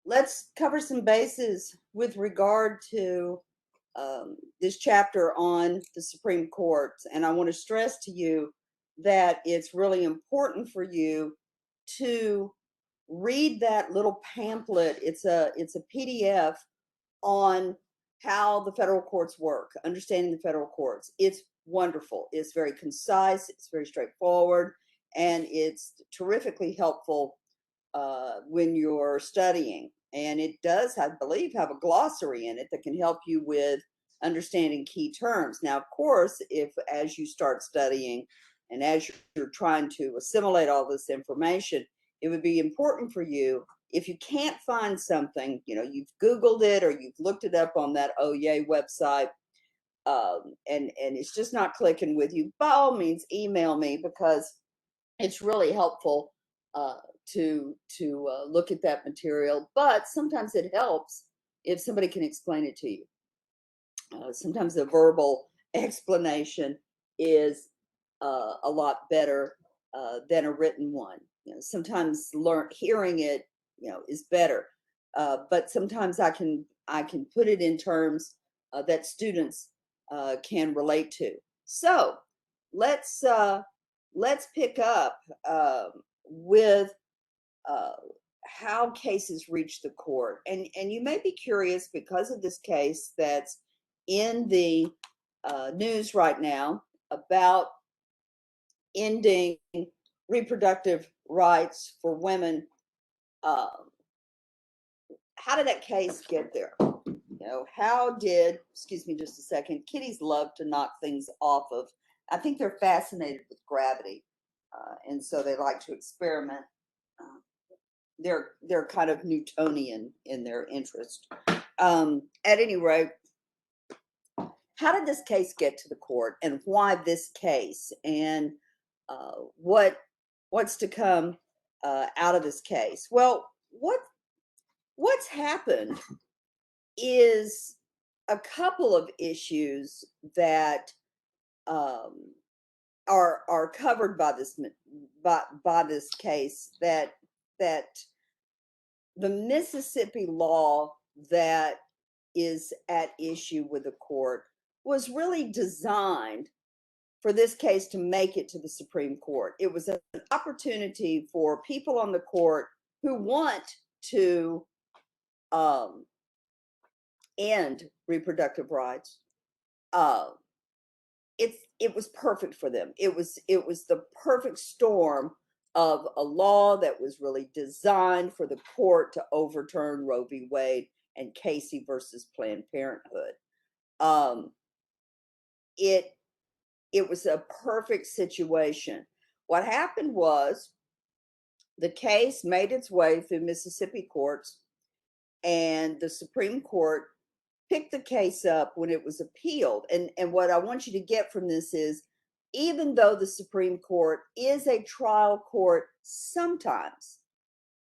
let's cover some bases with regard to this chapter on the Supreme Court. And I want to stress to you that it's really important for you to read that little pamphlet. It's a PDF on how the federal courts work, understanding the federal courts. It's wonderful. It's very concise. It's very straightforward, and it's terrifically helpful when you're studying. And it does, I believe, have a glossary in it that can help you with understanding key terms. Now, of course, if as you start studying and as you're trying to assimilate all this information, it would be important for you, if you can't find something, you've Googled it or you've looked it up on that OYA website, and it's just not clicking with you, by all means, email me, because it's really helpful to look at that material. But sometimes it helps if somebody can explain it to you. Sometimes a verbal explanation is a lot better than a written one. Sometimes hearing it, is better. But sometimes I can put it in terms that students can relate to. So let's pick up with how cases reach the court. And you may be curious, because of this case that's in the news right now about ending reproductive rights for women. How did that case get there? How did, excuse me just a second, kitties love to knock things off of, I think they're fascinated with gravity, and so they like to experiment. They're kind of Newtonian in their interest. At any rate, how did this case get to the court, and why this case, and what's to come out of this case? Well, what's happened is a couple of issues that are covered by this case, that the Mississippi law that is at issue with the court was really designed for this case to make it to the Supreme Court. It was an opportunity for people on the court who want to end reproductive rights. It was perfect for them. It was the perfect storm of a law that was really designed for the court to overturn Roe v. Wade and Casey versus Planned Parenthood. It was a perfect situation. What happened was the case made its way through Mississippi courts, and the Supreme Court picked the case up when it was appealed. And what I want you to get from this is, even though the Supreme Court is a trial court sometimes,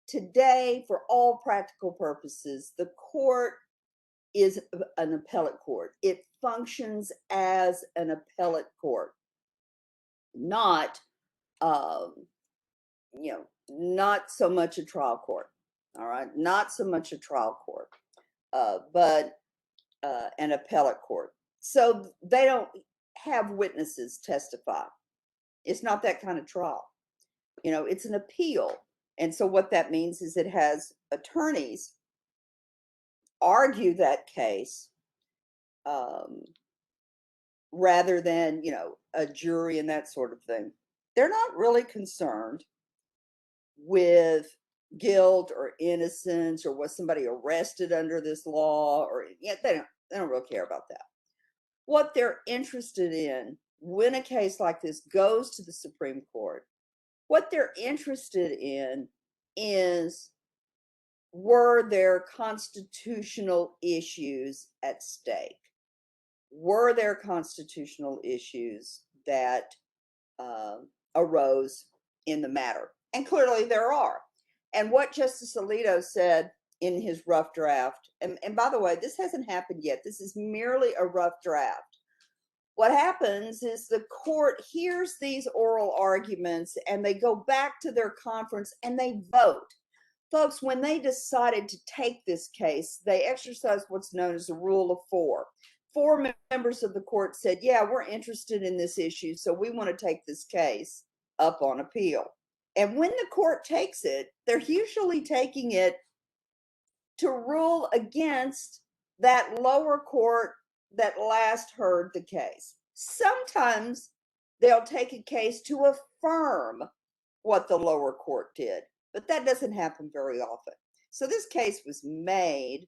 today, for all practical purposes, the court is an appellate court. It functions as an appellate court, not not so much a trial court. All right, not so much a trial court, but an appellate court. So they don't have witnesses testify. It's not that kind of trial. It's an appeal. And so what that means is it has attorneys argue that case, rather than, a jury and that sort of thing. They're not really concerned with guilt or innocence, or was somebody arrested under this law, or they don't really care about that. What they're interested in when a case like this goes to the Supreme Court, what they're interested in is, were there constitutional issues at stake? Were there constitutional issues that arose in the matter? And clearly there are. And what Justice Alito said in his rough draft, and by the way, this hasn't happened yet. This is merely a rough draft. What happens is the court hears these oral arguments and they go back to their conference and they vote. folks, when they decided to take this case, they exercised what's known as the rule of four. Four members of the court said, yeah, we're interested in this issue, so we want to take this case up on appeal. And when the court takes it, they're usually taking it to rule against that lower court that last heard the case. Sometimes they'll take a case to affirm what the lower court did, but that doesn't happen very often. So this case was made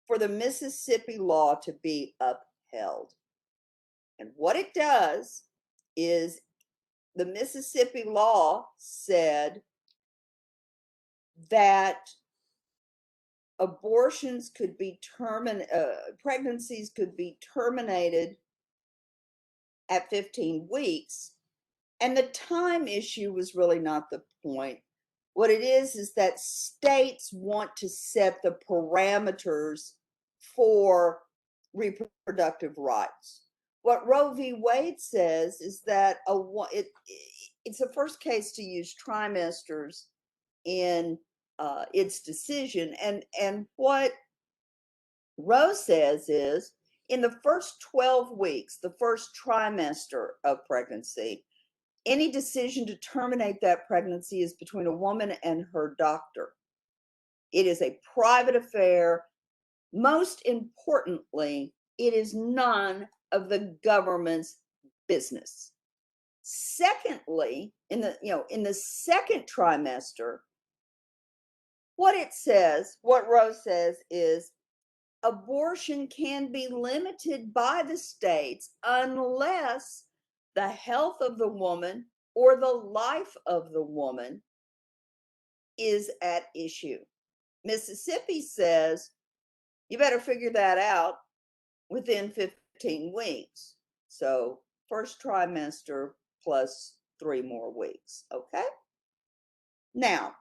for the Mississippi law to be upheld. And what it does is the Mississippi law said that abortions could be pregnancies could be terminated at 15 weeks. And the time issue was really not the point. What it is that states want to set the parameters for reproductive rights. What Roe v. Wade says is that it's the first case to use trimesters in its decision. And what Roe says is in the first 12 weeks, the first trimester of pregnancy, any decision to terminate that pregnancy is between a woman and her doctor. It is a private affair. Most importantly, it is none of the government's business. Secondly, in the second trimester, what Roe says is abortion can be limited by the states unless the health of the woman or the life of the woman is at issue. Mississippi says you better figure that out within 15 weeks. So first trimester plus 3 more weeks, okay? Now,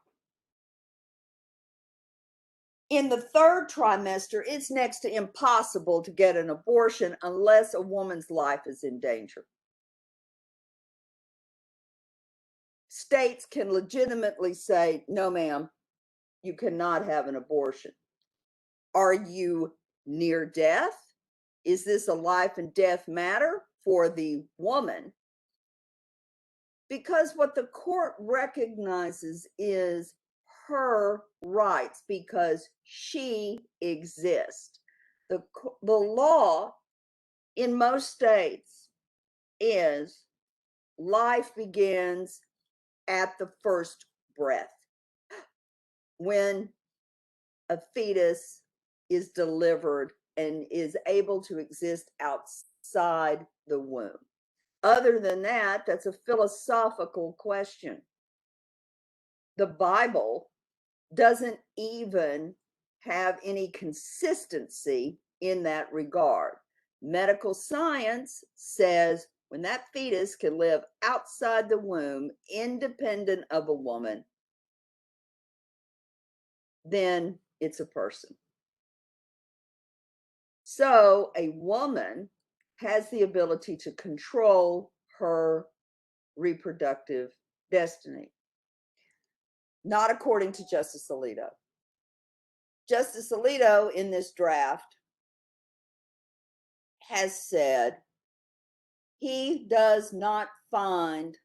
in the third trimester, it's next to impossible to get an abortion unless a woman's life is in danger. States can legitimately say, no, ma'am, you cannot have an abortion. Are you near death? Is this a life and death matter for the woman? Because what the court recognizes is her rights because she exists. The law in most states is life begins at the first breath. When a fetus is delivered and is able to exist outside the womb. Other than that, that's a philosophical question. The Bible doesn't even have any consistency in that regard. Medical science says when that fetus can live outside the womb, independent of a woman, then it's a person. So a woman has the ability to control her reproductive destiny. Not according to Justice Alito. Justice Alito in this draft has said he does not find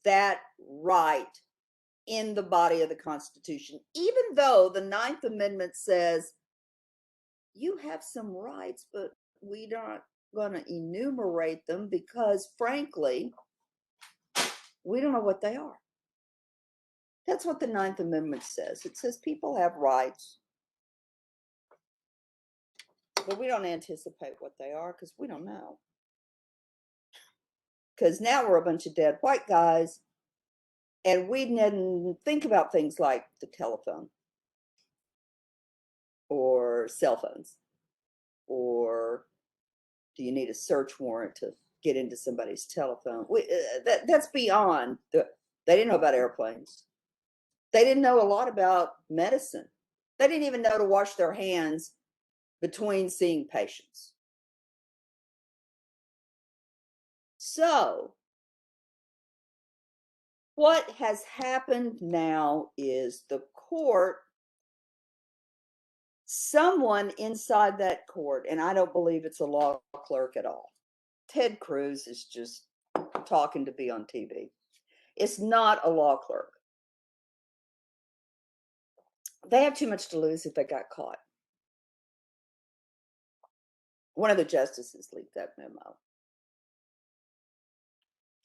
that right in the body of the Constitution, even though the Ninth Amendment says you have some rights, but we're not going to enumerate them because, frankly, we don't know what they are. That's what the Ninth Amendment says. It says people have rights, but we don't anticipate what they are because we don't know. Because now we're a bunch of dead white guys, and we didn't think about things like the telephone or cell phones, or do you need a search warrant to get into somebody's telephone? That's beyond. They didn't know about airplanes. They didn't know a lot about medicine. They didn't even know to wash their hands between seeing patients. So What has happened now is the court, someone inside that court, and I don't believe it's a law clerk at all. Ted Cruz is just talking to be on TV. It's not a law clerk. They have too much to lose if they got caught. One of the justices leaked that memo.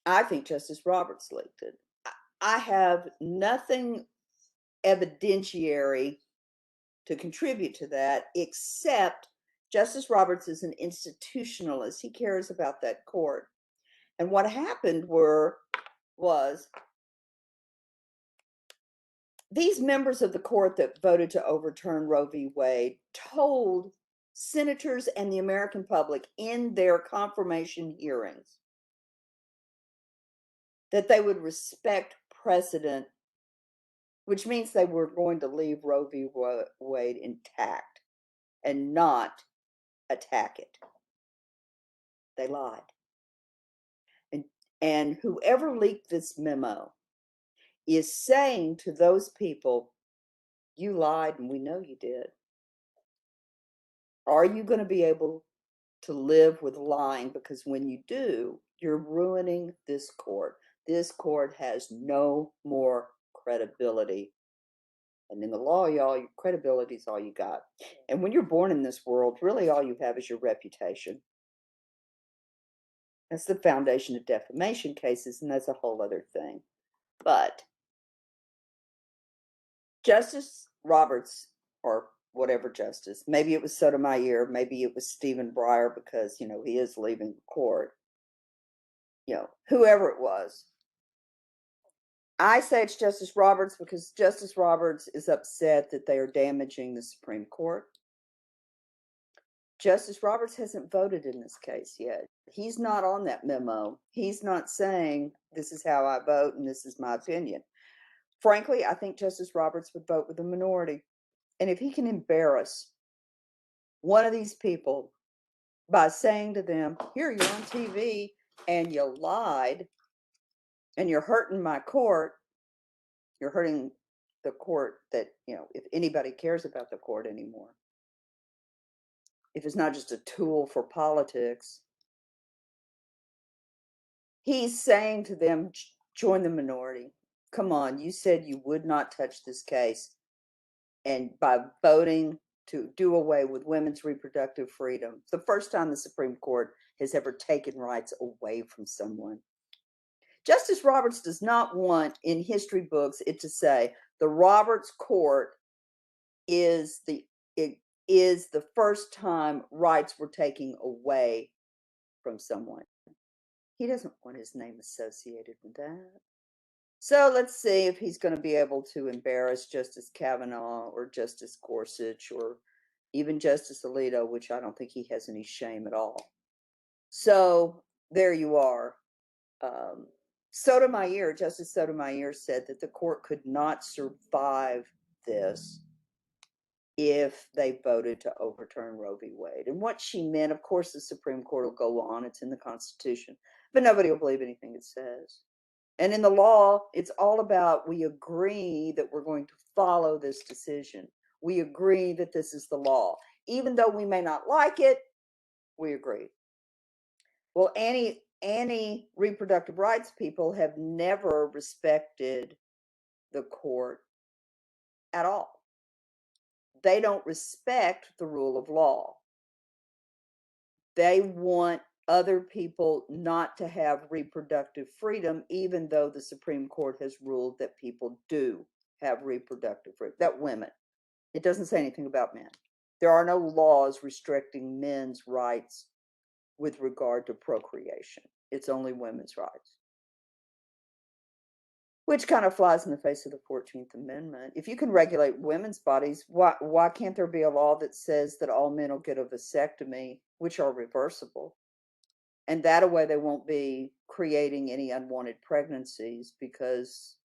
I think Justice Roberts leaked it. I have nothing evidentiary to contribute to that, except Justice Roberts is an institutionalist. He cares about that court. And what happened was these members of the court that voted to overturn Roe v. Wade told senators and the American public in their confirmation hearings that they would respect precedent, which means they were going to leave Roe v. Wade intact and not attack it. They lied. And whoever leaked this memo is saying to those people, you lied and we know you did. Are you going to be able to live with lying? Because when you do, you're ruining this court. This court has no more credibility. And in the law, y'all, your credibility is all you got. And when you're born in this world, really all you have is your reputation. That's the foundation of defamation cases, and that's a whole other thing. But Justice Roberts, or whatever justice, maybe it was Sotomayor, maybe it was Stephen Breyer, because, he is leaving the court, whoever it was. I say it's Justice Roberts because Justice Roberts is upset that they are damaging the Supreme Court. Justice Roberts hasn't voted in this case yet. He's not on that memo. He's not saying, this is how I vote and this is my opinion. Frankly, I think Justice Roberts would vote with the minority. And if he can embarrass one of these people by saying to them, here, you're on TV and you lied and you're hurting my court, you're hurting the court that, if anybody cares about the court anymore, if it's not just a tool for politics, he's saying to them, join the minority. Come on, you said you would not touch this case. And by voting to do away with women's reproductive freedom, it's the first time the Supreme Court has ever taken rights away from someone. Justice Roberts does not want in history books it to say the Roberts Court is the first time rights were taken away from someone. He doesn't want his name associated with that. So let's see if he's going to be able to embarrass Justice Kavanaugh or Justice Gorsuch or even Justice Alito, which I don't think he has any shame at all. So there you are. Sotomayor, Justice Sotomayor said that the court could not survive this if they voted to overturn Roe v. Wade. And what she meant, of course, the Supreme Court will go on, it's in the Constitution, but nobody will believe anything it says. And in the law, it's all about we agree that we're going to follow this decision. We agree that this is the law. Even though we may not like it, we agree. Well, reproductive rights people have never respected the court at all. They don't respect the rule of law. They want other people not to have reproductive freedom, even though the Supreme Court has ruled that people do have reproductive freedom, that women. It doesn't say anything about men. There are no laws restricting men's rights with regard to procreation. It's only women's rights. Which kind of flies in the face of the 14th Amendment. If you can regulate women's bodies, why can't there be a law that says that all men will get a vasectomy, which are reversible? And that way they won't be creating any unwanted pregnancies because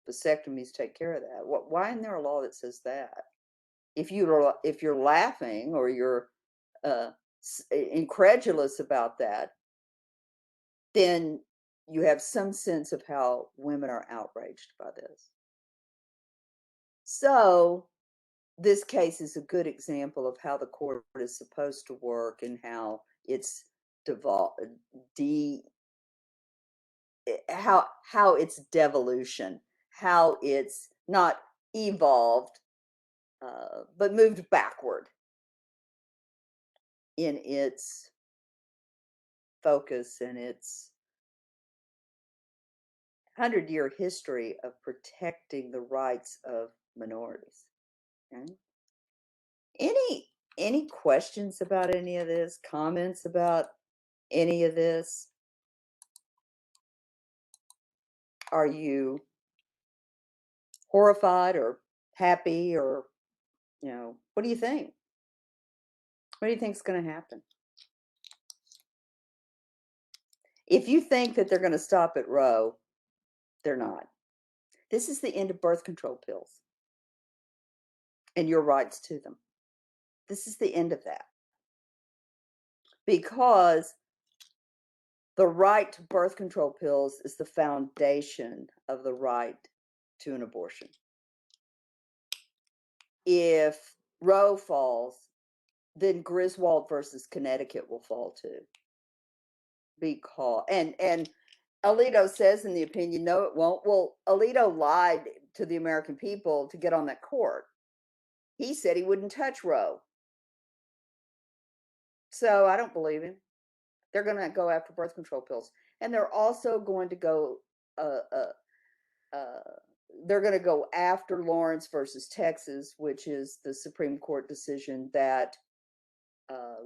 vasectomies take care of that. Why isn't there a law that says that? If you're laughing or you're incredulous about that, then you have some sense of how women are outraged by this. So this case is a good example of how the court is supposed to work and how it's how it's devolution, how it's not evolved, but moved backward in its focus and its 100-year history of protecting the rights of minorities. Okay? Any questions about any of this? Comments about any of this? Are you horrified or happy, or what do you think? What do you think is going to happen? If you think that they're going to stop at Roe, they're not. This is the end of birth control pills and your rights to them. This is the end of that. Because the right to birth control pills is the foundation of the right to an abortion. If Roe falls, then Griswold versus Connecticut will fall too. Because and Alito says in the opinion, no, it won't. Well, Alito lied to the American people to get on that court. He said he wouldn't touch Roe. So I don't believe him. They're going to go after birth control pills, and they're also going to go. They're going to go after Lawrence versus Texas, which is the Supreme Court decision that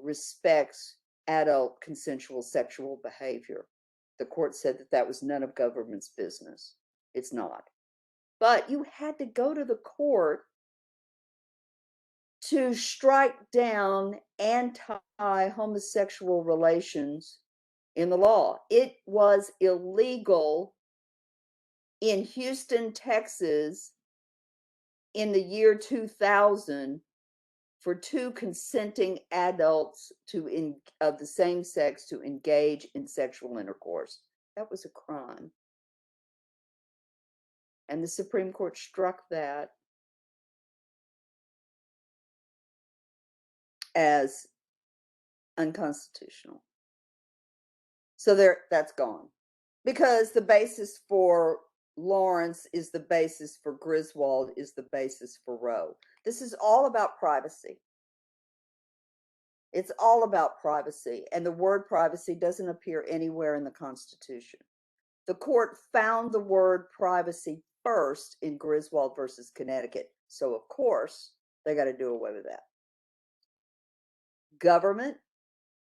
respects adult consensual sexual behavior. The court said that that was none of government's business. It's not. But you had to go to the court to strike down anti-homosexual relations in the law. It was illegal in Houston, Texas in the year 2000 for two consenting adults of the same sex to engage in sexual intercourse. That was a crime. And the Supreme Court struck that as unconstitutional. So that's gone. Because the basis for Lawrence is the basis for Griswold, is the basis for Roe. This is all about privacy. It's all about privacy, and the word privacy doesn't appear anywhere in the Constitution. The court found the word privacy first in Griswold versus Connecticut, so of course they got to do away with that. Government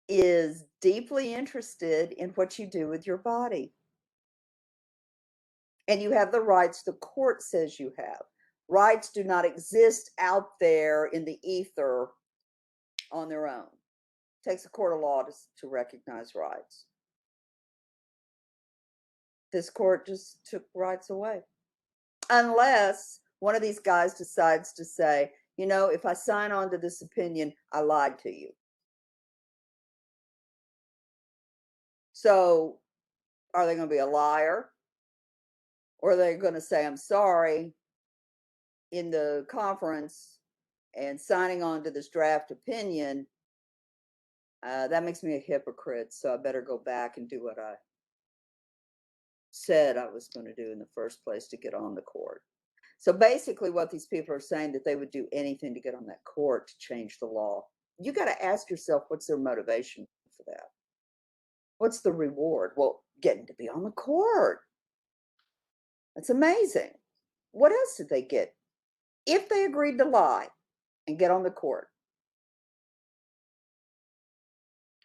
is deeply interested in what you do with your body. And you have the rights the court says you have. Rights do not exist out there in the ether on their own. It takes a court of law to recognize rights. This court just took rights away. Unless one of these guys decides to say, if I sign on to this opinion, I lied to you. So are they going to be a liar? Or are they going to say, I'm sorry, in the conference and signing on to this draft opinion, that makes me a hypocrite, so I better go back and do what I said I was going to do in the first place to get on the court. So basically what these people are saying, that they would do anything to get on that court to change the law. You got to ask yourself, what's their motivation for that? What's the reward? Well, getting to be on the court. That's amazing. What else did they get? If they agreed to lie and get on the court.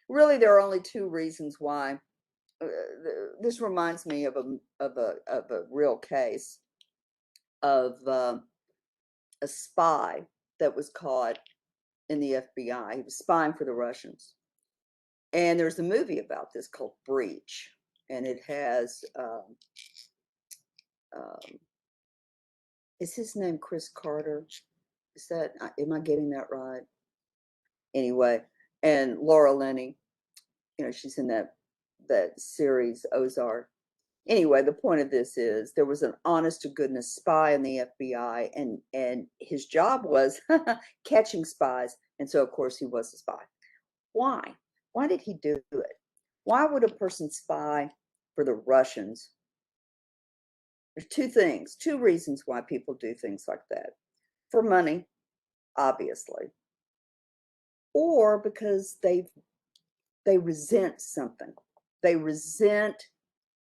Really, there are only two reasons why. This reminds me of a real case of a spy that was caught in the FBI. He was spying for the Russians. And there's a movie about this called Breach. And it has, is his name Chris Carter? Am I getting that right? Anyway, and Laura Linney, she's in that series Ozark. Anyway, the point of this is there was an honest to goodness spy in the FBI, and his job was catching spies. And so, of course, he was a spy. Why? Why did he do it? Why would a person spy for the Russians? There's two reasons why people do things like that. For money, obviously, or because they resent something. They resent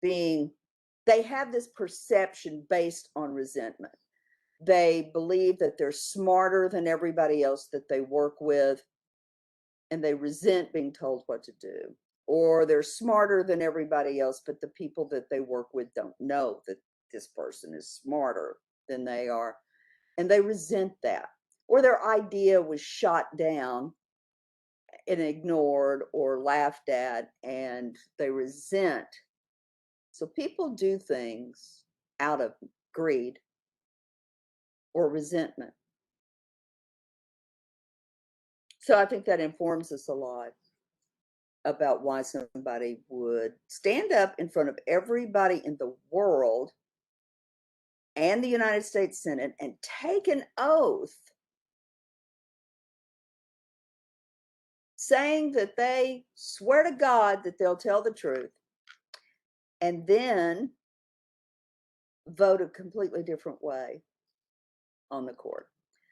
being, they have this perception based on resentment. They believe that they're smarter than everybody else that they work with, and they resent being told what to do. Or they're smarter than everybody else, but the people that they work with don't know that this person is smarter than they are, and they resent that. Or their idea was shot down and ignored or laughed at, and they resent. So people do things out of greed or resentment. So I think that informs us a lot about why somebody would stand up in front of everybody in the world and the United States Senate and take an oath saying that they swear to God that they'll tell the truth, and then vote a completely different way on the court.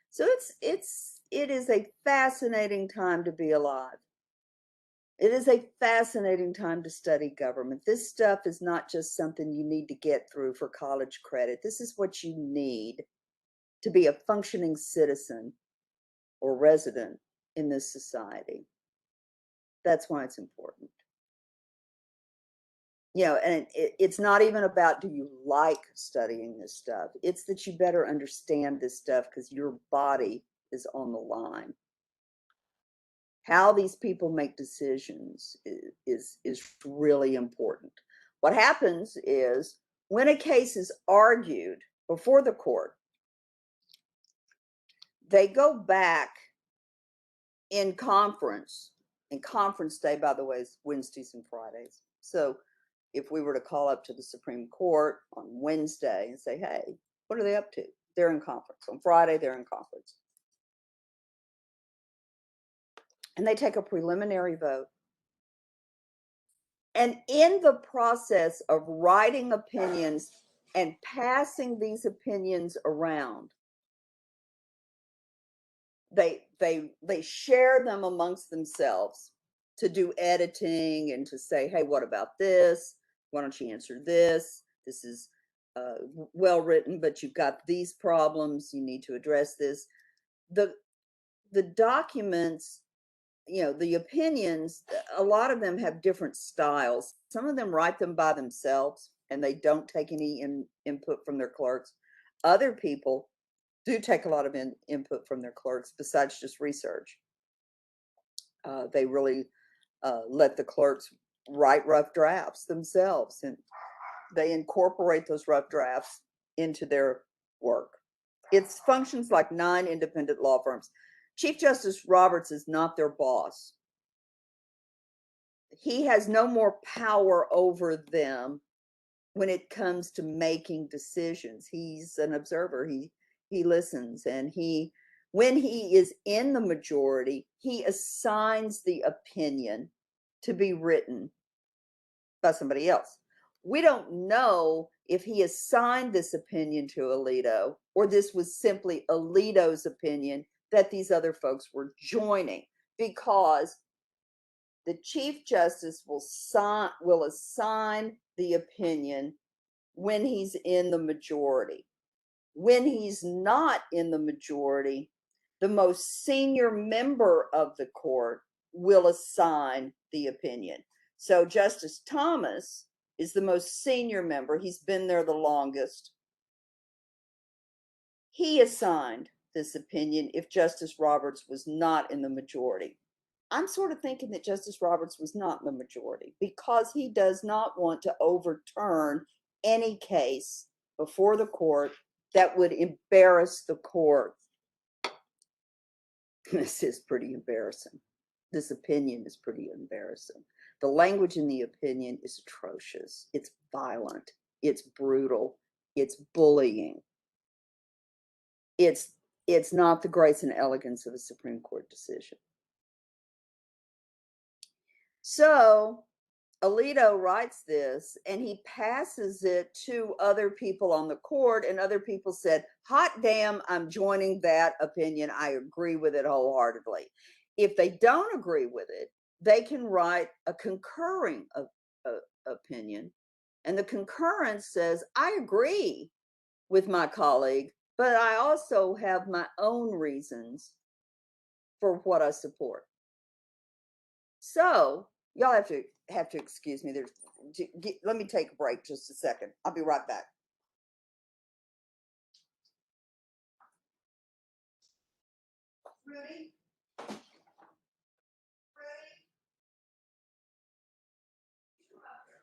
So it is a fascinating time to be alive. It is a fascinating time to study government. This stuff is not just something you need to get through for college credit. This is what you need to be a functioning citizen or resident in this society. That's why it's important. You know, and it's not even about do you like studying this stuff. It's that you better understand this stuff because your body is on the line. How these people make decisions is really important. What happens is when a case is argued before the court, they go back in conference, and conference day, by the way, is Wednesdays and Fridays. So if we were to call up to the Supreme Court on Wednesday and say, hey, what are they up to? They're in conference. On Friday, they're in conference. And they take a preliminary vote. And in the process of writing opinions and passing these opinions around, they share them amongst themselves to do editing and to say, hey, what about this? Why don't you answer this? This is well written, but you've got these problems. You need to address this. The documents, you know, the opinions, a lot of them have different styles. Some of them write them by themselves and they don't take any input from their clerks. Other people do take a lot of input from their clerks besides just research. They really let the clerks write rough drafts themselves, and they incorporate those rough drafts into their work. It functions like 9 independent law firms. Chief Justice Roberts is not their boss. He has no more power over them when it comes to making decisions. He's an observer. He listens, and when he is in the majority, he assigns the opinion to be written by somebody else. We don't know if he assigned this opinion to Alito or this was simply Alito's opinion that these other folks were joining, because the Chief Justice will assign the opinion when he's in the majority. When he's not in the majority, the most senior member of the court will assign the opinion. So Justice Thomas is the most senior member. He's been there the longest. He assigned this opinion if Justice Roberts was not in the majority. I'm sort of thinking that Justice Roberts was not in the majority because he does not want to overturn any case before the court that would embarrass the court. This is pretty embarrassing. This opinion is pretty embarrassing. The language in the opinion is atrocious. It's violent. It's brutal. It's bullying. It's not the grace and elegance of a Supreme Court decision. So Alito writes this and he passes it to other people on the court, and other people said, hot damn, I'm joining that opinion. I agree with it wholeheartedly. If they don't agree with it, they can write a concurring opinion. And the concurrence says, I agree with my colleague, but I also have my own reasons for what I support. So y'all have to excuse me. Let me take a break just a second. I'll be right back. Rudy? Rudy? Come up here.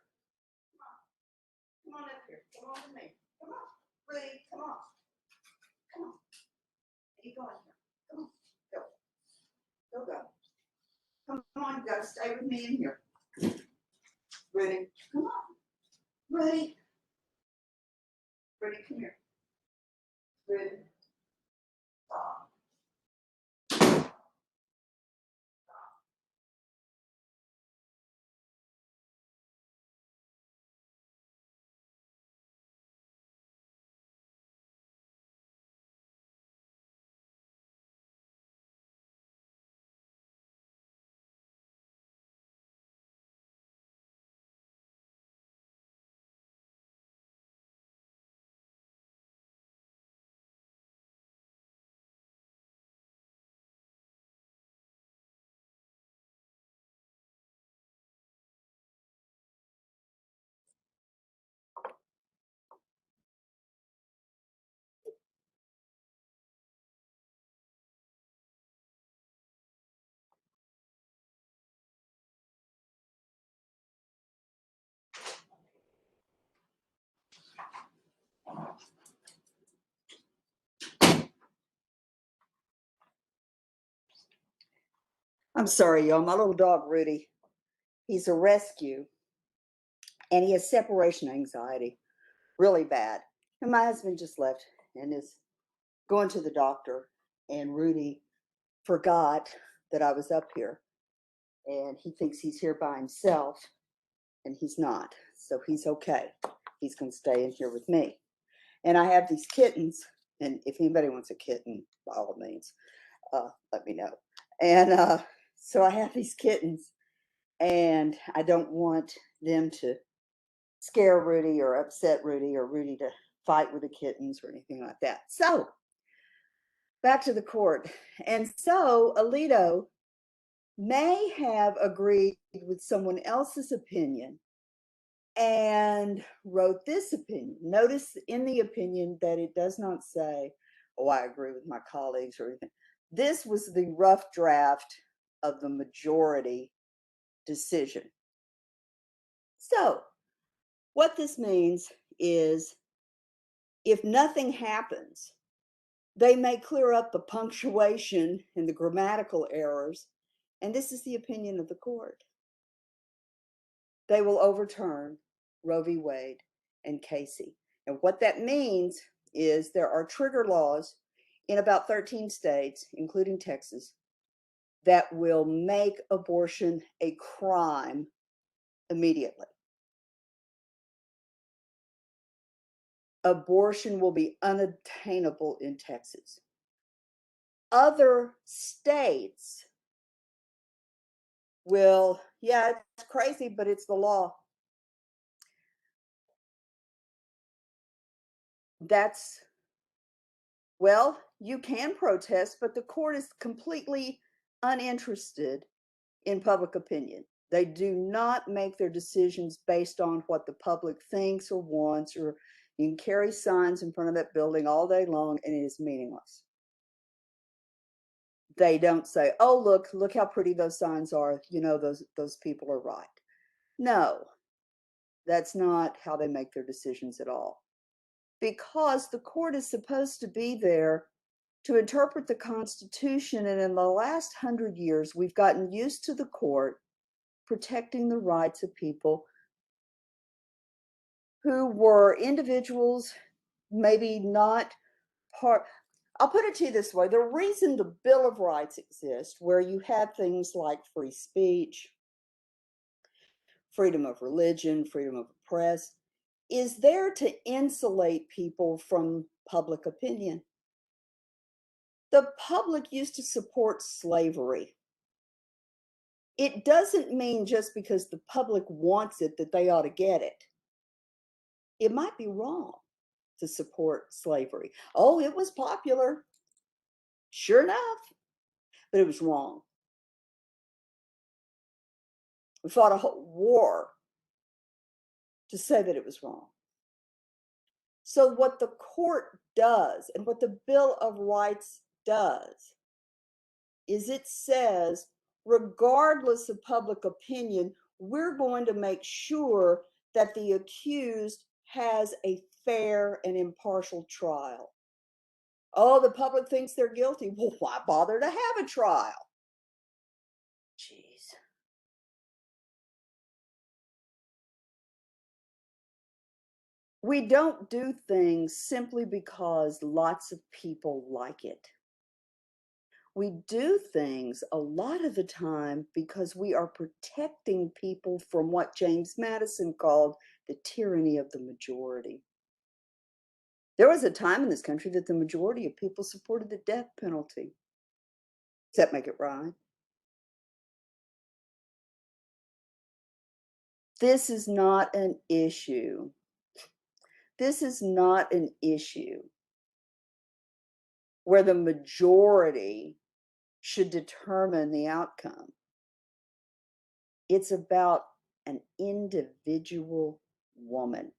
Come on up here. Come on with me. Come on. Rudy, come on. Come on. You going here. Come on. Go. Go, go. Come on, you gotta stay with me in here. Rudy, come on. Rudy. Rudy, come here. Rudy. Stop. I'm sorry, y'all. My little dog, Rudy, he's a rescue and he has separation anxiety really bad. And my husband just left and is going to the doctor. And Rudy forgot that I was up here. And he thinks he's here by himself. And he's not. So he's okay. He's going to stay in here with me. And I have these kittens. And if anybody wants a kitten, by all means, let me know. And so I have these kittens. And I don't want them to scare Rudy or upset Rudy or Rudy to fight with the kittens or anything like that. So back to the court. And so Alito may have agreed with someone else's opinion and wrote this opinion. Notice in the opinion that it does not say, oh, I agree with my colleagues or anything. This was the rough draft of the majority decision. So what this means is if nothing happens, they may clear up the punctuation and the grammatical errors, and this is the opinion of the court. They will overturn Roe v. Wade and Casey. And what that means is there are trigger laws in about 13 states, including Texas, that will make abortion a crime immediately. Abortion will be unattainable in Texas. Other states will, yeah, it's crazy, but it's the law. That's, well, you can protest, but the court is completely uninterested in public opinion. They do not make their decisions based on what the public thinks or wants, or you can carry signs in front of that building all day long and it is meaningless. They don't say, oh, look how pretty those signs are. You know, those people are right. No, that's not how they make their decisions at all. Because the court is supposed to be there to interpret the Constitution. And in the last 100 years, we've gotten used to the court protecting the rights of people who were individuals, maybe not part. I'll put it to you this way. The reason the Bill of Rights exists, where you have things like free speech, freedom of religion, freedom of the press, is there to insulate people from public opinion. The public used to support slavery. It doesn't mean just because the public wants it that they ought to get it. It might be wrong to support slavery. Oh, it was popular. Sure enough, but it was wrong. We fought a whole war to say that it was wrong. So what the court does and what the Bill of Rights does is it says, regardless of public opinion, we're going to make sure that the accused has a fair and impartial trial. Oh, the public thinks they're guilty. Well, why bother to have a trial? Jeez. We don't do things simply because lots of people like it. We do things a lot of the time because we are protecting people from what James Madison called the tyranny of the majority. There was a time in this country that the majority of people supported the death penalty. Does that make it right? This is not an issue. This is not an issue where the majority should determine the outcome. It's about an individual woman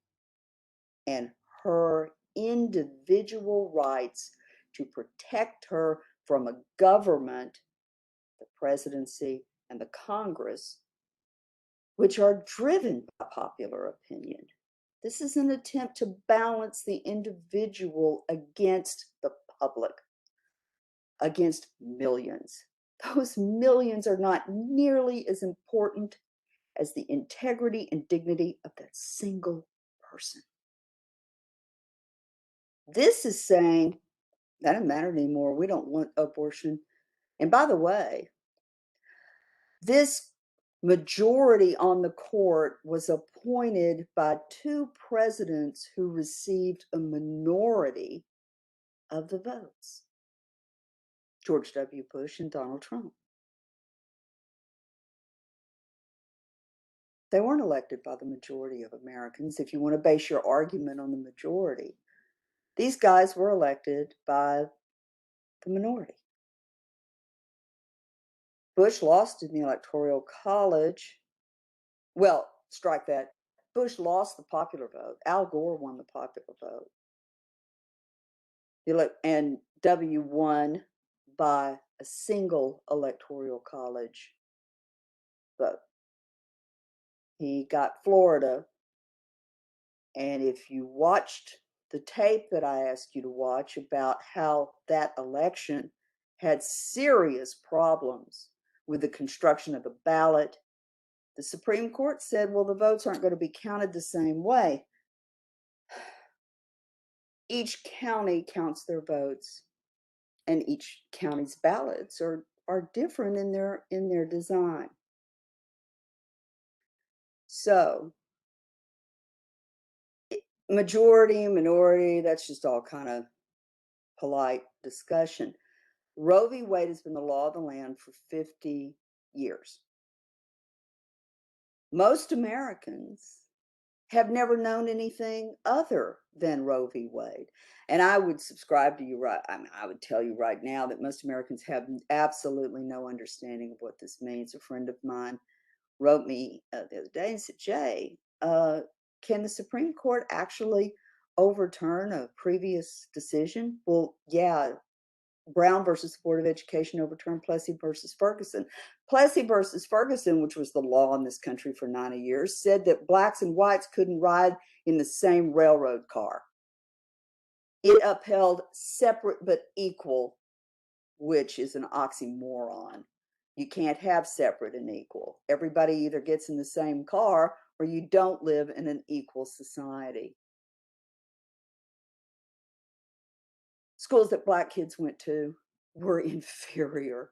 and her individual rights to protect her from a government, the presidency, and the Congress, which are driven by popular opinion. This is an attempt to balance the individual against the public, against millions. Those millions are not nearly as important as the integrity and dignity of that single person. This is saying, that doesn't matter anymore. We don't want abortion. And by the way, this majority on the court was appointed by two presidents who received a minority of the votes, George W. Bush and Donald Trump. They weren't elected by the majority of Americans, if you want to base your argument on the majority. These guys were elected by the minority. Bush lost in the Electoral College. Well, strike that. Bush lost the popular vote. Al Gore won the popular vote. And W won by a single Electoral College vote. He got Florida. And if you watched the tape that I asked you to watch about how that election had serious problems with the construction of the ballot, the Supreme Court said, well, the votes aren't going to be counted the same way. Each county counts their votes, and each county's ballots are different in their design. So majority, minority, that's just all kind of polite discussion. Roe v. Wade has been the law of the land for 50 years. Most Americans have never known anything other than Roe v. Wade. And I would subscribe to you, right? I mean, I would tell you right now that most Americans have absolutely no understanding of what this means. A friend of mine wrote me the other day and said, Jay, can the Supreme Court actually overturn a previous decision? Well, yeah. Brown versus Board of Education overturned Plessy versus Ferguson. Plessy versus Ferguson, which was the law in this country for 90 years, said that blacks and whites couldn't ride in the same railroad car. It upheld separate but equal, which is an oxymoron. You can't have separate and equal. Everybody either gets in the same car or you don't live in an equal society. Schools that Black kids went to were inferior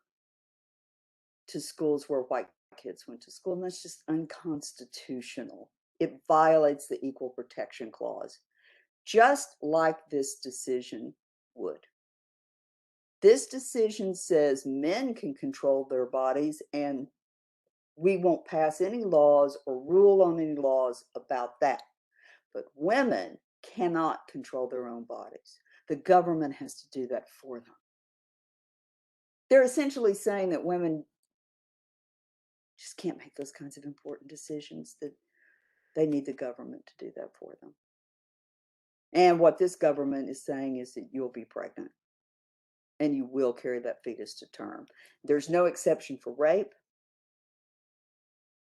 to schools where white kids went to school, and that's just unconstitutional. It violates the Equal Protection Clause, just like this decision would. This decision says men can control their bodies, and we won't pass any laws or rule on any laws about that. But women cannot control their own bodies. The government has to do that for them. They're essentially saying that women just can't make those kinds of important decisions, that they need the government to do that for them. And what this government is saying is that you'll be pregnant and you will carry that fetus to term. There's no exception for rape.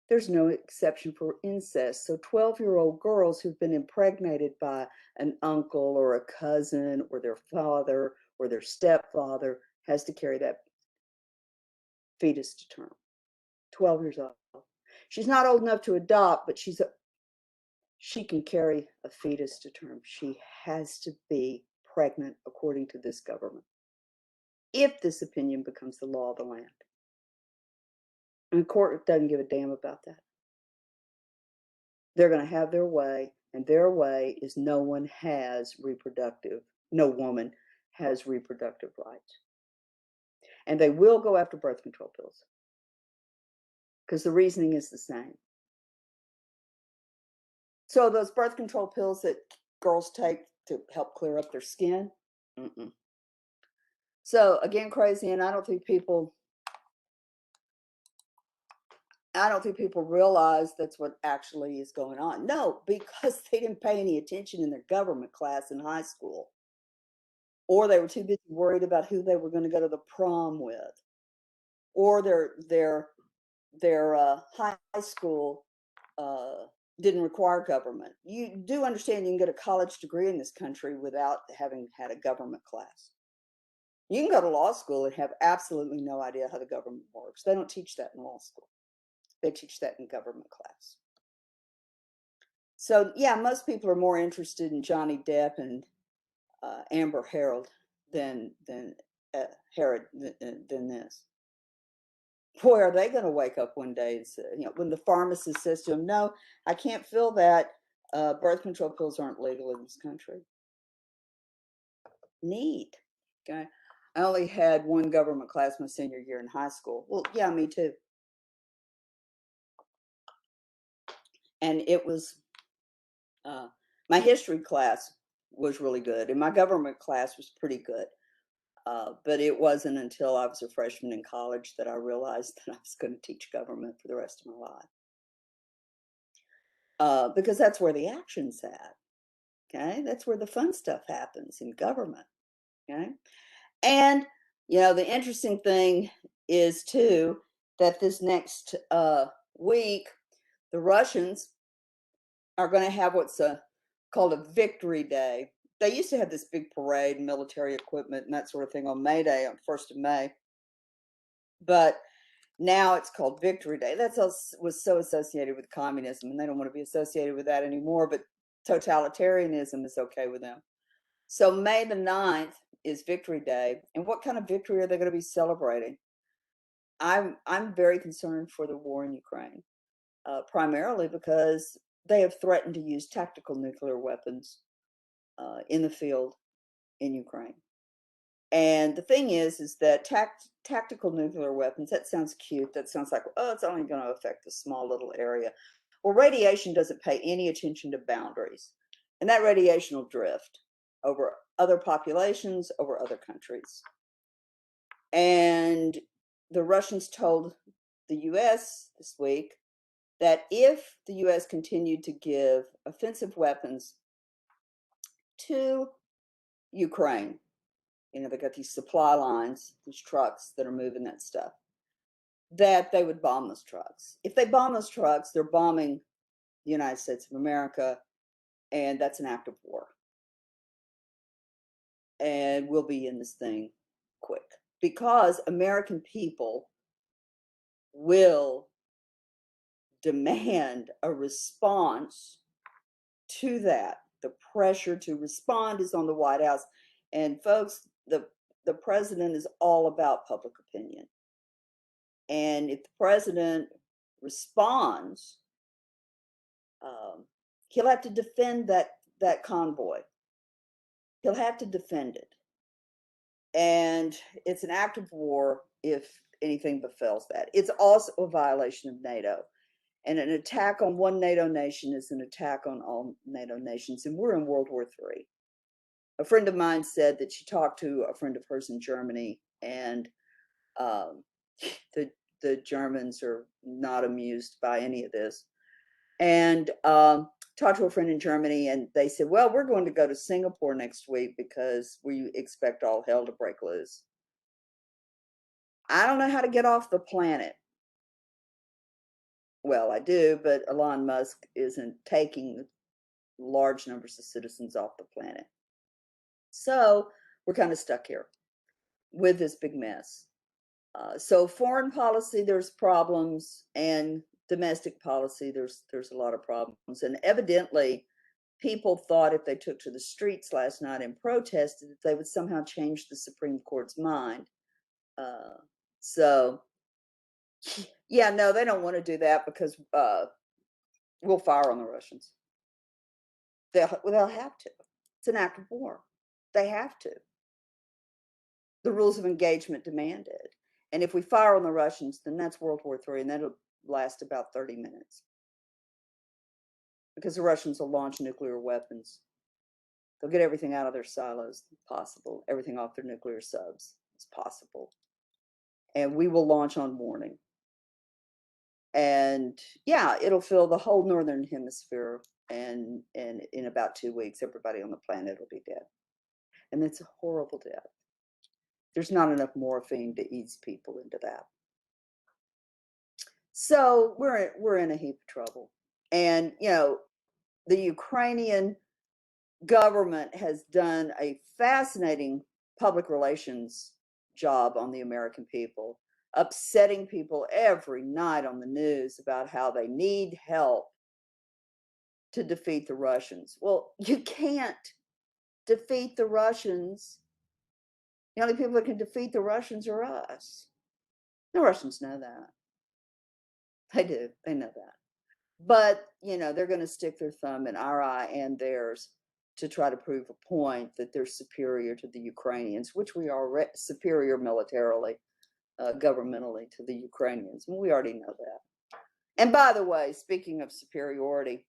There's no exception for incest. So 12-year-old girls who've been impregnated by an uncle or a cousin or their father or their stepfather has to carry that fetus to term. 12 years old. She's not old enough to adopt, but she can carry a fetus to term. She has to be pregnant according to this government, if this opinion becomes the law of the land. And the court doesn't give a damn about that. They're going to have their way, and their way is no woman has reproductive rights. And they will go after birth control pills because the reasoning is the same. So those birth control pills that girls take to help clear up their skin, So again, crazy, and I don't think people realize that's what actually is going on. No, because they didn't pay any attention in their government class in high school, or they were too busy worried about who they were going to go to the prom with, or their high school didn't require government. You do understand you can get a college degree in this country without having had a government class. You can go to law school and have absolutely no idea how the government works. They don't teach that in law school. They teach that in government class. So yeah, most people are more interested in Johnny Depp and Amber Heard than this. Boy, are they going to wake up one day and say, when the pharmacist says to them, "No, I can't fill that. Birth control pills aren't legal in this country." Neat. Okay. I only had one government class my senior year in high school. Well, yeah, me too. And it was my history class was really good, and my government class was pretty good. But it wasn't until I was a freshman in college that I realized that I was going to teach government for the rest of my life. Because that's where the action's at. Okay, that's where the fun stuff happens in government. Okay, and the interesting thing is too that this next week, the Russians are going to have what's called a Victory Day. They used to have this big parade, military equipment, and that sort of thing on May Day, on 1st of May. But now it's called Victory Day. That was so associated with communism, and they don't want to be associated with that anymore, but totalitarianism is okay with them. So May the 9th is Victory Day. And what kind of victory are they going to be celebrating? I'm very concerned for the war in Ukraine, primarily because they have threatened to use tactical nuclear weapons in the field in Ukraine. And the thing is that tactical nuclear weapons, that sounds cute. That sounds like, oh, it's only going to affect a small little area. Well, radiation doesn't pay any attention to boundaries. And that radiation will drift over other populations, over other countries. And the Russians told the US this week that if the US continued to give offensive weapons to Ukraine, they got these supply lines, these trucks that are moving that stuff, that they would bomb those trucks. If they bomb those trucks, they're bombing the United States of America, and that's an act of war. And we'll be in this thing quick because American people will demand a response to that. The pressure to respond is on the White House. And folks, the president is all about public opinion. And if the president responds, he'll have to defend that convoy. He'll have to defend it. And it's an act of war if anything befalls that. It's also a violation of NATO. And an attack on one NATO nation is an attack on all NATO nations. And we're in World War III. A friend of mine said that she talked to a friend of hers in Germany, and the Germans are not amused by any of this. And talked to a friend in Germany, and they said, well, we're going to go to Singapore next week because we expect all hell to break loose. I don't know how to get off the planet. Well, I do, but Elon Musk isn't taking large numbers of citizens off the planet. So we're kind of stuck here with this big mess. So foreign policy, there's problems, and domestic policy, there's a lot of problems. And evidently, people thought if they took to the streets last night and protested, that they would somehow change the Supreme Court's mind. So, yeah, no, they don't want to do that because we'll fire on the Russians. They'll have to. It's an act of war. They have to. The rules of engagement demand it. And if we fire on the Russians, then that's World War III, and that'll last about 30 minutes. Because the Russians will launch nuclear weapons. They'll get everything out of their silos, possible. Everything off their nuclear subs is possible. And we will launch on warning. And yeah, it'll fill the whole northern hemisphere. And in about 2 weeks, everybody on the planet will be dead. And it's a horrible death. There's not enough morphine to ease people into that. So we're in a heap of trouble. And, you know, the Ukrainian government has done a fascinating public relations job on the American people, upsetting people every night on the news about how they need help to defeat the Russians. Well, you can't defeat the Russians. The only people that can defeat the Russians are us. The Russians know that. They do. They know that. But, you know, they're going to stick their thumb in our eye and theirs to try to prove a point that they're superior to the Ukrainians, which we are superior militarily, governmentally to the Ukrainians. And we already know that. And by the way, speaking of superiority,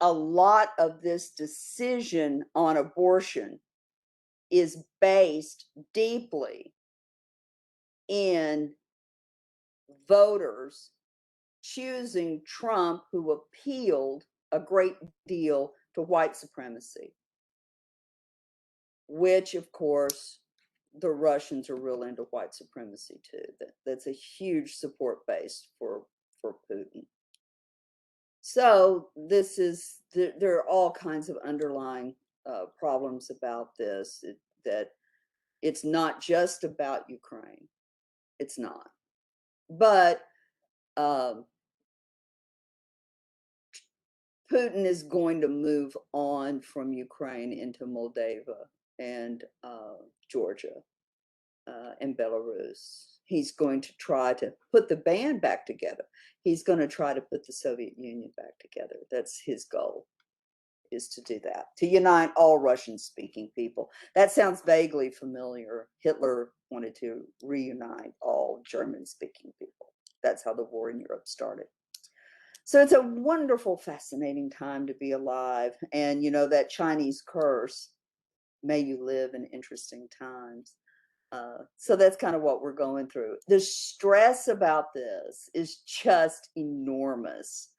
a lot of this decision on abortion is based deeply in voters choosing Trump, who appealed a great deal to white supremacy, which, of course, the Russians are real into white supremacy too. That's a huge support base for Putin. So this is there are all kinds of underlying problems about this. That it's not just about Ukraine. It's not, but Putin is going to move on from Ukraine into Moldova and Georgia and Belarus. He's going to try to put the band back together. He's going to try to put the Soviet Union back together. That's his goal, is to do that, to unite all Russian-speaking people. That sounds vaguely familiar. Hitler wanted to reunite all German-speaking people. That's how the war in Europe started. So it's a wonderful, fascinating time to be alive. And, you know, that Chinese curse, may you live in interesting times. So that's kind of what we're going through. The stress about this is just enormous.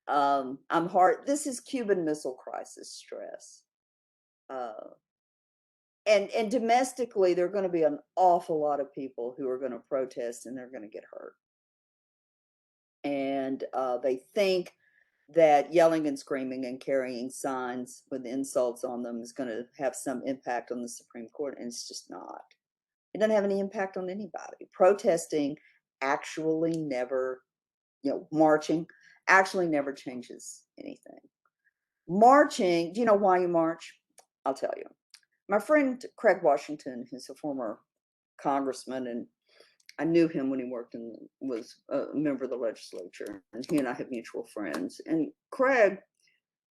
This is Cuban Missile Crisis stress. And domestically, there are going to be an awful lot of people who are going to protest, and they're going to get hurt. And they think that yelling and screaming and carrying signs with insults on them is going to have some impact on the Supreme Court, and it's just not. It doesn't have any impact on anybody. Protesting actually never, marching actually never changes anything. Marching, do you know why you march? I'll tell you. My friend Craig Washington, who's a former congressman, and I knew him when he worked in, was a member of the legislature, and he and I have mutual friends. And Craig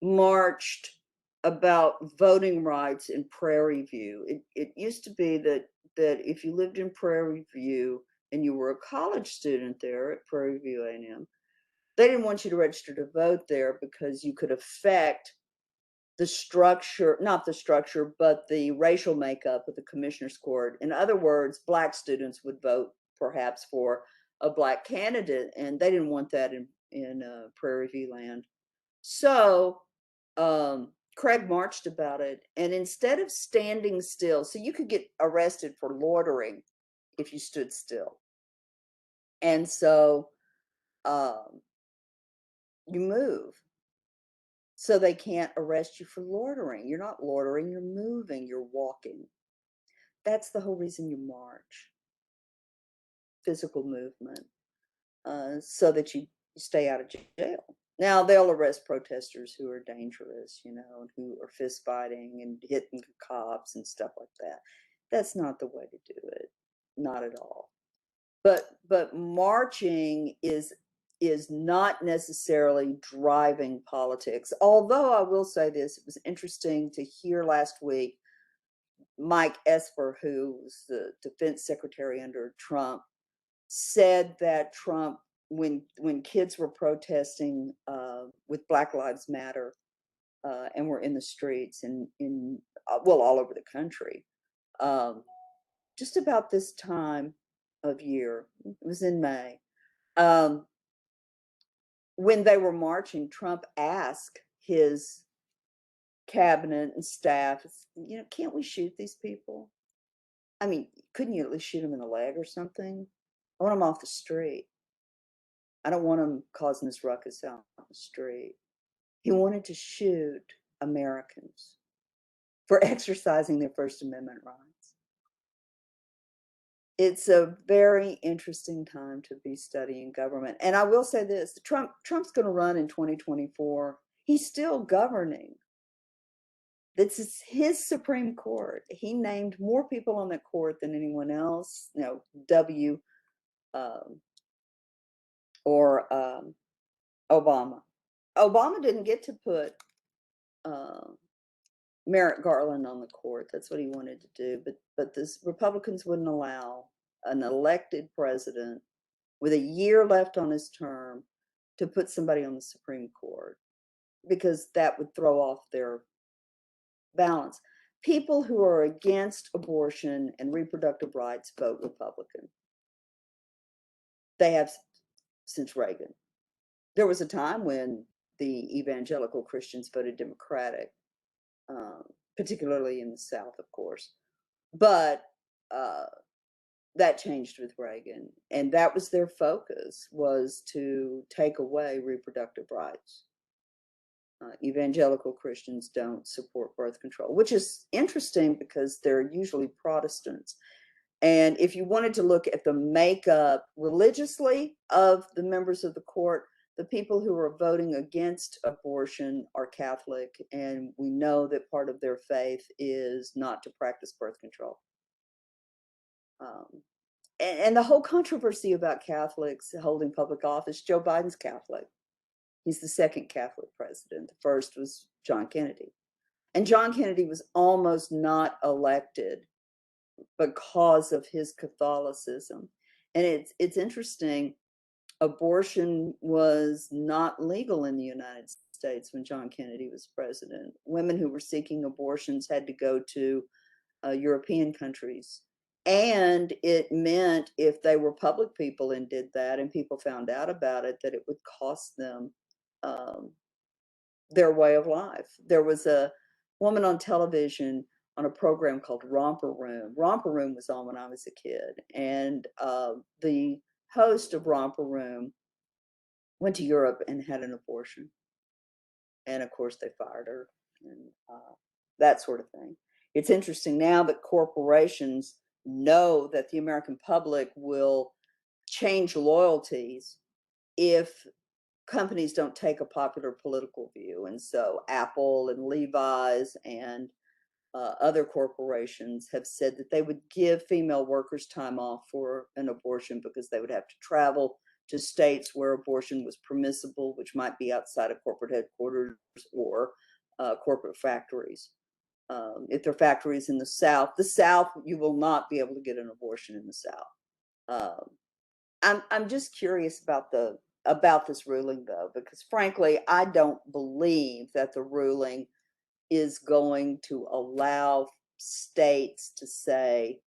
marched about voting rights in Prairie View. It used to be that if you lived in Prairie View and you were a college student there at Prairie View A&M, they didn't want you to register to vote there because you could affect the structure, not the structure, but the racial makeup of the commissioner's court. In other words, Black students would vote perhaps for a Black candidate, and they didn't want that in Prairie View land. So Craig marched about it, and instead of standing still, so you could get arrested for loitering if you stood still. And so you move. So they can't arrest you for loitering. You're not loitering, you're moving, you're walking. That's the whole reason you march. Physical movement, so that you stay out of jail. Now they'll arrest protesters who are dangerous, and who are fist fighting and hitting cops and stuff like that. That's not the way to do it, not at all. But marching is not necessarily driving politics. Although I will say this, it was interesting to hear last week Mike Esper, who was the defense secretary under Trump, said that Trump, when kids were protesting with Black Lives Matter and were in the streets and all over the country, just about this time of year, it was in May, when they were marching, Trump asked his cabinet and staff, can't we shoot these people? I mean, couldn't you at least shoot them in the leg or something? I want them off the street. I don't want them causing this ruckus out on the street. He wanted to shoot Americans for exercising their First Amendment rights. It's a very interesting time to be studying government. And I will say this, Trump's going to run in 2024. He's still governing. This is his Supreme Court. He named more people on the court than anyone else. W or Obama. Obama didn't get to put Merrick Garland on the court. That's what he wanted to do. But the Republicans wouldn't allow an elected president with a year left on his term to put somebody on the Supreme Court, because that would throw off their balance. People who are against abortion and reproductive rights vote Republican. They have since Reagan. There was a time when the evangelical Christians voted Democratic, particularly in the South, of course. But that changed with Reagan, and that was their focus, was to take away reproductive rights. Evangelical Christians don't support birth control, which is interesting because they're usually Protestants. And if you wanted to look at the makeup religiously of the members of the court, the people who are voting against abortion are Catholic, and we know that part of their faith is not to practice birth control. And the whole controversy about Catholics holding public office, Joe Biden's Catholic. He's the second Catholic president. The first was John Kennedy. And John Kennedy was almost not elected because of his Catholicism. And it's interesting, abortion was not legal in the United States when John Kennedy was president. Women who were seeking abortions had to go to European countries. And it meant if they were public people and did that and people found out about it, that it would cost them their way of life. There was a woman on television on a program called Romper Room. Romper Room was on when I was a kid. And the host of Romper Room went to Europe and had an abortion. And of course, they fired her and that sort of thing. It's interesting now that corporations know that the American public will change loyalties if companies don't take a popular political view. And so Apple and Levi's and other corporations have said that they would give female workers time off for an abortion because they would have to travel to states where abortion was permissible, which might be outside of corporate headquarters or corporate factories. If there are factories in the South, you will not be able to get an abortion in the South. I'm just curious about this ruling though, because frankly, I don't believe that the ruling is going to allow states to say,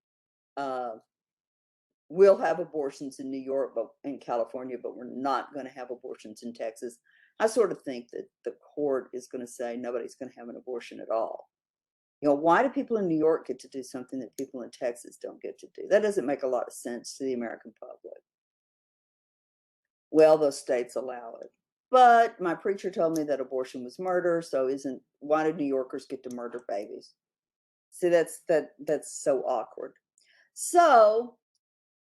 we'll have abortions in New York, but in California, but we're not going to have abortions in Texas. I sort of think that the court is going to say nobody's going to have an abortion at all. Why do people in New York get to do something that people in Texas don't get to do? That doesn't make a lot of sense to the American public. Well, those states allow it. But my preacher told me that abortion was murder, so why do New Yorkers get to murder babies? See, that's so awkward. So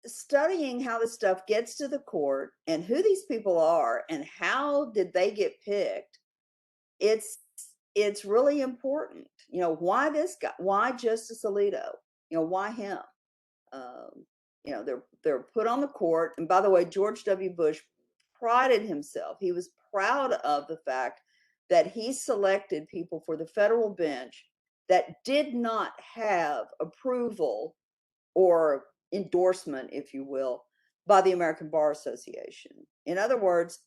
studying how this stuff gets to the court and who these people are and how did they get picked, it's really important. Why this guy? Why Justice Alito? Why him? They're put on the court. And by the way, George W. Bush prided himself. He was proud of the fact that he selected people for the federal bench that did not have approval or endorsement, if you will, by the American Bar Association. In other words,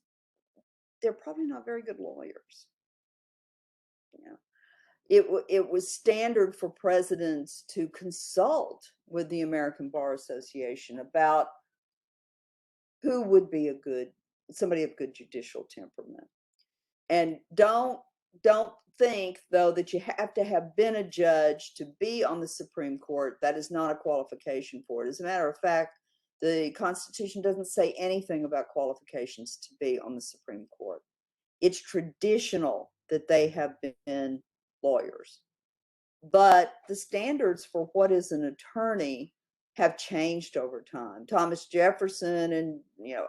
they're probably not very good lawyers. It was standard for presidents to consult with the American Bar Association about who would be somebody of good judicial temperament. And don't think though that you have to have been a judge to be on the Supreme Court. That is not a qualification for it. As a matter of fact, the Constitution doesn't say anything about qualifications to be on the Supreme Court. It's traditional that they have been lawyers. But the standards for what is an attorney have changed over time. Thomas Jefferson and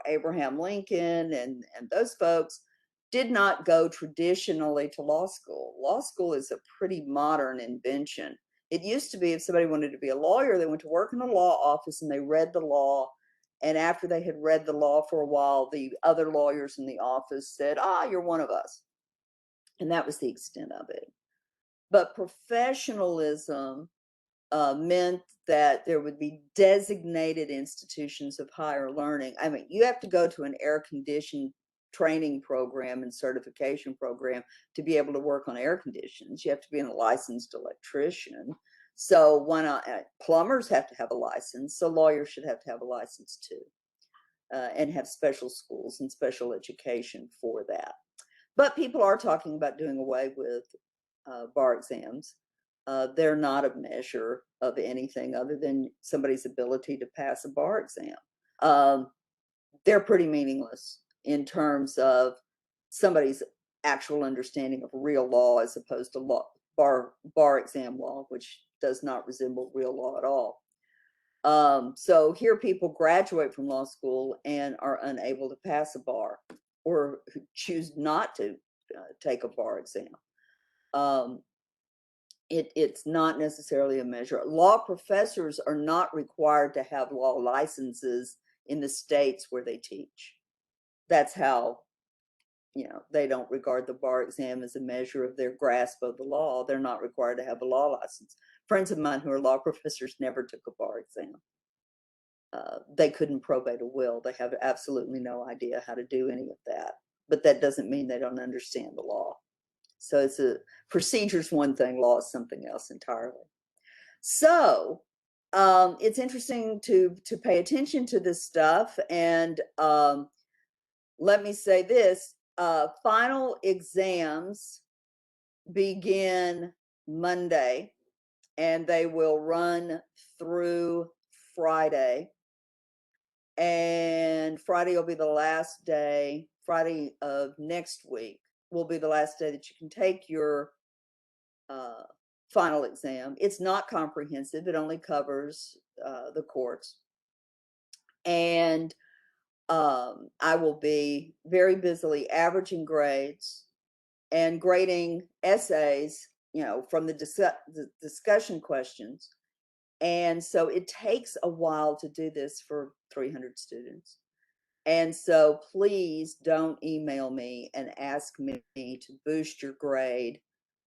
Abraham Lincoln and those folks did not go traditionally to law school. Law school is a pretty modern invention. It used to be if somebody wanted to be a lawyer, they went to work in a law office and they read the law. And after they had read the law for a while, the other lawyers in the office said, you're one of us. And that was the extent of it. But professionalism meant that there would be designated institutions of higher learning. I mean, you have to go to an air-conditioned training program and certification program to be able to work on air conditions. You have to be a licensed electrician. So why not? Plumbers have to have a license, so lawyers should have to have a license too, and have special schools and special education for that. But people are talking about doing away with bar exams. They're not a measure of anything other than somebody's ability to pass a bar exam. They're pretty meaningless in terms of somebody's actual understanding of real law as opposed to bar exam law, which does not resemble real law at all. So here people graduate from law school and are unable to pass a bar or choose not to take a bar exam. It's not necessarily a measure. Law professors are not required to have law licenses in the states where they teach. That's how, they don't regard the bar exam as a measure of their grasp of the law. They're not required to have a law license. Friends of mine who are law professors never took a bar exam. They couldn't probate a will. They have absolutely no idea how to do any of that. But that doesn't mean they don't understand the law. So it's procedure's one thing, law is something else entirely. So it's interesting to pay attention to this stuff. And let me say this, final exams begin Monday and they will run through Friday. And Friday will be the last day. Friday of next week will be the last day that you can take your final exam. It's not comprehensive. It only covers the courts. And I will be very busily averaging grades and grading essays, from the discussion questions. And so it takes a while to do this for 300 students. And so please don't email me and ask me to boost your grade.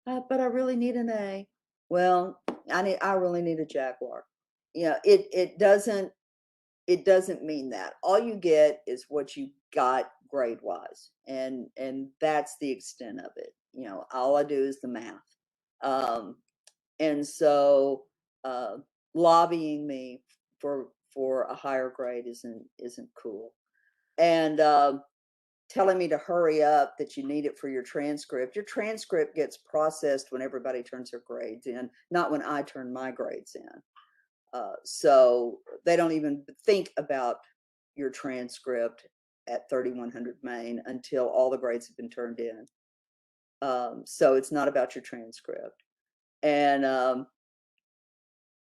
But I really need an A. Well, I really need a Jaguar. It doesn't mean that. All you get is what you got grade wise. And that's the extent of it. All I do is the math. And so uh, lobbying me for a higher grade isn't cool. And telling me to hurry up that you need it for your transcript. Your transcript gets processed when everybody turns their grades in, not when I turn my grades in. So they don't even think about your transcript at 3100 Main until all the grades have been turned in. So it's not about your transcript. And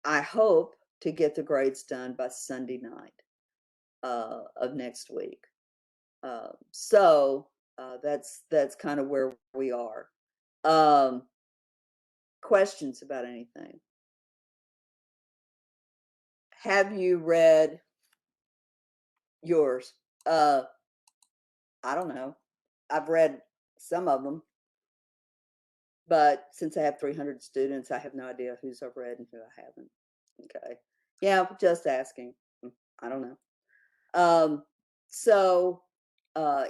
I hope to get the grades done by Sunday night of next week. So that's kind of where we are. Questions about anything? Have you read yours? I don't know. I've read some of them, but since I have 300 students, I have no idea whose I've read and who I haven't. Okay. Yeah, just asking. I don't know. So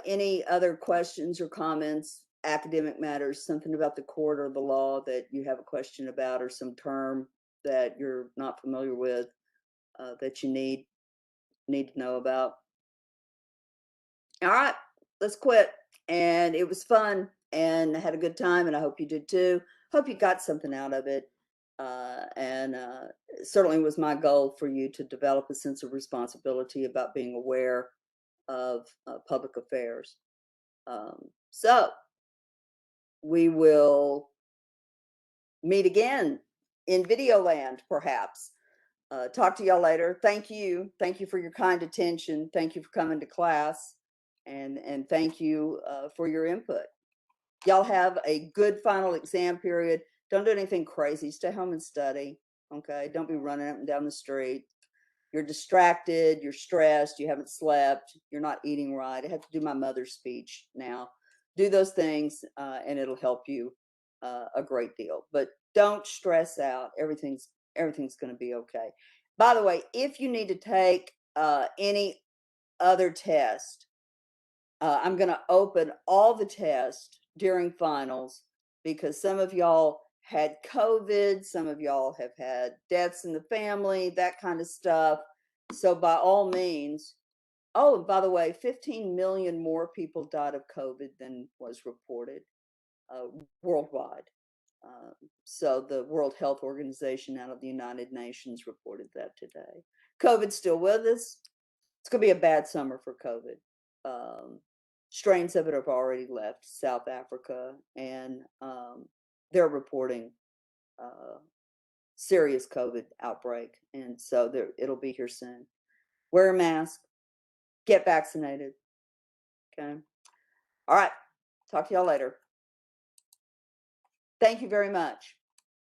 any other questions or comments, academic matters, something about the court or the law that you have a question about, or some term that you're not familiar with that you need to know about? All right, let's quit. And it was fun, and I had a good time, and I hope you did too. Hope you got something out of it. And it certainly was my goal for you to develop a sense of responsibility about being aware of public affairs. So we will meet again in video land, perhaps. Talk to y'all later. Thank you. Thank you for your kind attention. Thank you for coming to class. And thank you for your input. Y'all have a good final exam period. Don't do anything crazy. Stay home and study. Okay. Don't be running up and down the street. You're distracted. You're stressed. You haven't slept. You're not eating right. I have to do my mother's speech now. Do those things and it'll help you a great deal. But don't stress out. Everything's going to be okay. By the way, if you need to take any other test, I'm going to open all the tests during finals because some of y'all had COVID, some of y'all have had deaths in the family, that kind of stuff. So by all means, oh, and by the way, 15 million more people died of COVID than was reported worldwide. So the World Health Organization out of the United Nations reported that today. COVID's still with us. It's going to be a bad summer for COVID. Strains of it have already left South Africa, and they're reporting serious COVID outbreak, and so it'll be here soon. Wear a mask, get vaccinated. Okay. All right. Talk to y'all later. Thank you very much.